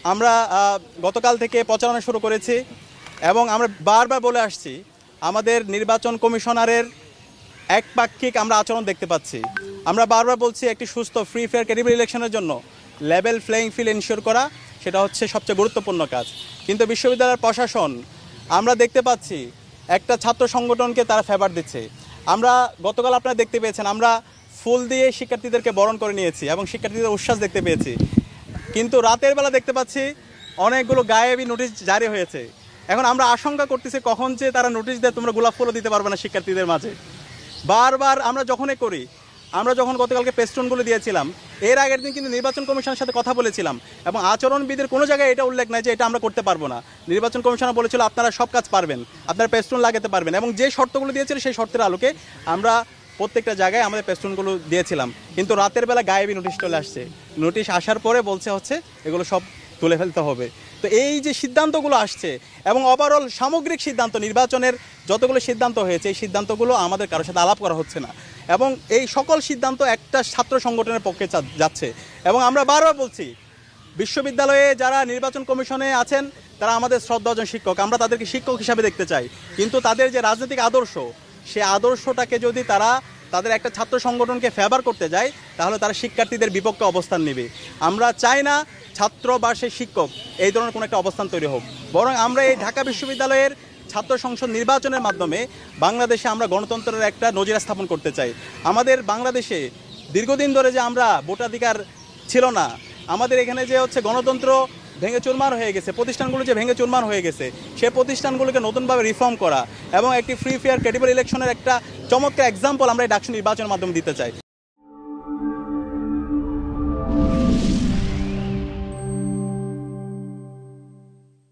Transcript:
আমরা গতকাল থেকে প্রচারণা শুরু করেছি এবং আমরা বারবার বলে আসছি আমাদের নির্বাচন কমিশনারের একপাক্ষিক আমরা আচরণ দেখতে পাচ্ছি। আমরা বারবার বলছি একটি সুস্থ ফ্রি ফেয়ার ক্রেডিবল ইলেকশনের জন্য লেভেল প্লেয়িং ফিল্ড এনশিওর করা সেটা হচ্ছে সবচেয়ে গুরুত্বপূর্ণ কাজ। কিন্তু বিশ্ববিদ্যালয়ের প্রশাসন আমরা দেখতে পাচ্ছি একটা ছাত্র সংগঠনকে তারা ফেভার দিচ্ছে। আমরা গতকাল আপনারা দেখতে পেয়েছেন আমরা ফুল দিয়ে শিক্ষার্থীদেরকে বরণ করে নিয়েছি এবং শিক্ষার্থীদের উচ্ছ্বাস দেখতে পেয়েছি। কিন্তু রাতের বেলা দেখতে পাচ্ছি অনেকগুলো গায়েবী নোটিশ জারি হয়েছে। এখন আমরা আশঙ্কা করতেছি কখন যে তারা নোটিশ দেয় তোমরা গোলাপ ফুলও দিতে পারবে না শিক্ষার্থীদের মাঝে। বারবার আমরা যখনই করি, আমরা যখন গতকালকে পেস্টনগুলো দিয়েছিলাম এর আগের দিন কিন্তু নির্বাচন কমিশনের সাথে কথা বলেছিলাম এবং আচরণবিধির কোনো জায়গায় এটা উল্লেখ নাই যে এটা আমরা করতে পারবো না। নির্বাচন কমিশনার বলেছিল আপনারা সব কাজ পারবেন, আপনারা পেস্টন লাগাতে পারবেন এবং যে শর্তগুলো দিয়েছিল সেই শর্তের আলোকে আমরা প্রত্যেকটা জায়গায় আমাদের পেস্টনগুলো দিয়েছিলাম। কিন্তু রাতের বেলা গায়েবী নোটিশ চলে আসছে। নোটিশ আসার পরে বলছে হচ্ছে এগুলো সব তুলে ফেলতে হবে। তো এই যে সিদ্ধান্তগুলো আসছে এবং ওভারঅল সামগ্রিক সিদ্ধান্ত নির্বাচনের যতগুলো সিদ্ধান্ত হয়েছে এই সিদ্ধান্তগুলো আমাদের কারোর সাথে আলাপ করা হচ্ছে না এবং এই সকল সিদ্ধান্ত একটা ছাত্র সংগঠনের পক্ষে যাচ্ছে। এবং আমরা বারবার বলছি বিশ্ববিদ্যালয়ে যারা নির্বাচন কমিশনে আছেন তারা আমাদের শ্রদ্ধাভাজন শিক্ষক, আমরা তাদেরকে শিক্ষক হিসাবে দেখতে চাই। কিন্তু তাদের যে রাজনৈতিক আদর্শ সে আদর্শটাকে যদি তারা তাদের একটা ছাত্র সংগঠনকে ফেভার করতে যায় তাহলে তারা শিক্ষার্থীদের বিপক্ষে অবস্থান নেবে। আমরা চাই না ছাত্র বা সে শিক্ষক এই ধরনের কোনো একটা অবস্থান তৈরি হোক, বরং আমরা এই ঢাকা বিশ্ববিদ্যালয়ের ছাত্র সংসদ নির্বাচনের মাধ্যমে বাংলাদেশে আমরা গণতন্ত্রের একটা নজির স্থাপন করতে চাই। আমাদের বাংলাদেশে দীর্ঘদিন ধরে যে আমরা ভোটাধিকার ছিল না, আমাদের এখানে যে হচ্ছে গণতন্ত্র ভেঙে চুরমার হয়ে গেছে, প্রতিষ্ঠানগুলো যে ভেঙে চুরমার হয়ে গেছে সেই প্রতিষ্ঠানগুলোকে নতুনভাবে রিফর্ম করা এবং একটি ফ্রি ফেয়ার ক্রেডিবল ইলেকশনের একটা চমৎকার এক্সাম্পল আমরা এই ডাকসু নির্বাচনের মাধ্যমে দিতে চাই।